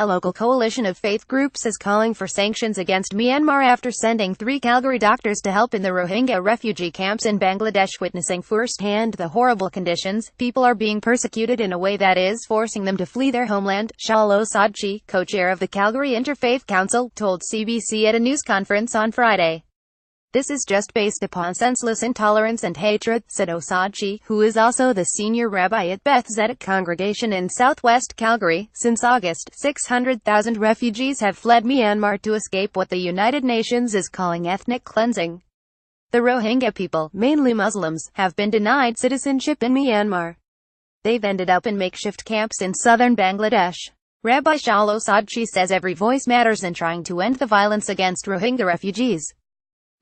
A local coalition of faith groups is calling for sanctions against Myanmar after sending 3 Calgary doctors to help in the Rohingya refugee camps in Bangladesh, witnessing firsthand the horrible conditions. People are being persecuted in a way that is forcing them to flee their homeland, Shaul Osadchey, co-chair of the Calgary Interfaith Council, told CBC at a news conference on Friday. "This is just based upon senseless intolerance and hatred," said Osadchey, who is also the senior rabbi at Beth Tzedek congregation in southwest Calgary. Since August, 600,000 refugees have fled Myanmar to escape what the United Nations is calling ethnic cleansing. The Rohingya people, mainly Muslims, have been denied citizenship in Myanmar. They've ended up in makeshift camps in southern Bangladesh. Rabbi Shaul Osadchey says every voice matters in trying to end the violence against Rohingya refugees.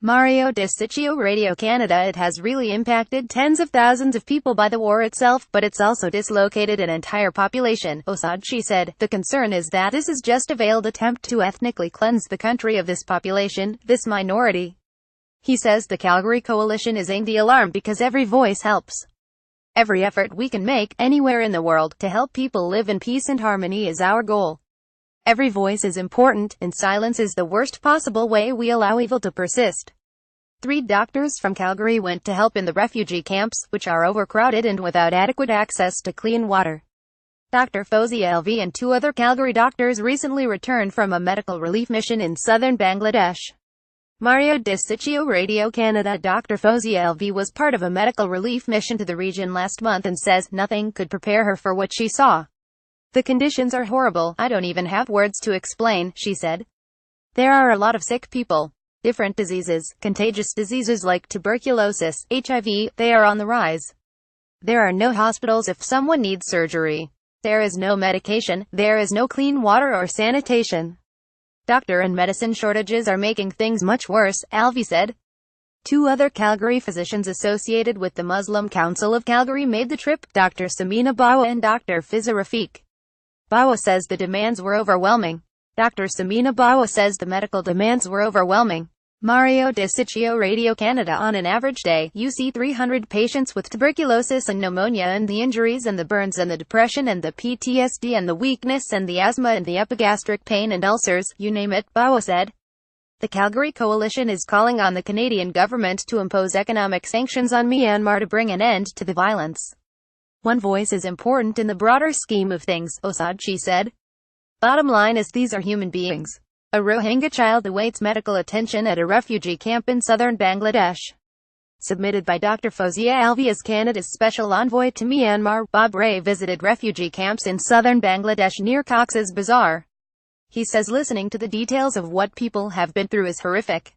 Mario Desiccio, Radio Canada. It has really impacted tens of thousands of people by the war itself, but it's also dislocated an entire population, Osadchey said. The concern is that this is just a veiled attempt to ethnically cleanse the country of this population, this minority. He says the Calgary Coalition is sounding the alarm because every voice helps. Every effort we can make, anywhere in the world, to help people live in peace and harmony is our goal. Every voice is important, and silence is the worst possible way we allow evil to persist. 3 doctors from Calgary went to help in the refugee camps, which are overcrowded and without adequate access to clean water. Dr. Fozia Alvi and 2 other Calgary doctors recently returned from a medical relief mission in southern Bangladesh. Mario Desiccio, Radio Canada. Dr. Fozia Alvi was part of a medical relief mission to the region last month and says nothing could prepare her for what she saw. "The conditions are horrible. I don't even have words to explain," she said. "There are a lot of sick people. Different diseases, contagious diseases like tuberculosis, HIV, they are on the rise. There are no hospitals if someone needs surgery. There is no medication, there is no clean water or sanitation. Doctor and medicine shortages are making things much worse," Alvi said. 2 other Calgary physicians associated with the Muslim Council of Calgary made the trip, Dr. Samina Bawa and Dr. Fiza Rafiq. Bawa says the demands were overwhelming. Dr. Samina Bawa says the medical demands were overwhelming. Mario Desiccio, Radio Canada. On an average day, you see 300 patients with tuberculosis and pneumonia, and the injuries and the burns and the depression and the PTSD and the weakness and the asthma and the epigastric pain and ulcers, you name it, Bawa said. The Calgary Coalition is calling on the Canadian government to impose economic sanctions on Myanmar to bring an end to the violence. "One voice is important in the broader scheme of things," Osadchey said. "Bottom line is these are human beings." A Rohingya child awaits medical attention at a refugee camp in southern Bangladesh. Submitted by Dr. Fozia Alvi as Canada's special envoy to Myanmar. Bob Ray visited refugee camps in southern Bangladesh near Cox's Bazar. He says listening to the details of what people have been through is horrific.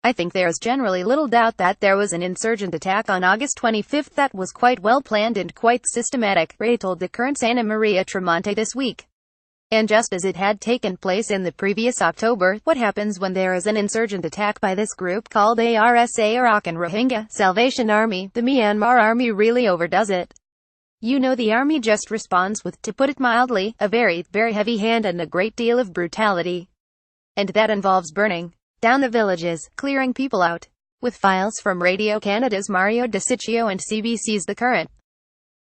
"I think there is generally little doubt that there was an insurgent attack on August 25 that was quite well planned and quite systematic," Ray told the current Santa Maria Tremonte this week. "And just as it had taken place in the previous October, what happens when there is an insurgent attack by this group called ARSA Arakan Rohingya Salvation Army? The Myanmar army really overdoes it. You know, the army just responds with, to put it mildly, a very, very heavy hand and a great deal of brutality. And that involves burning down the villages, clearing people out." With files from Radio Canada's Mario Desiccio and CBC's The Current.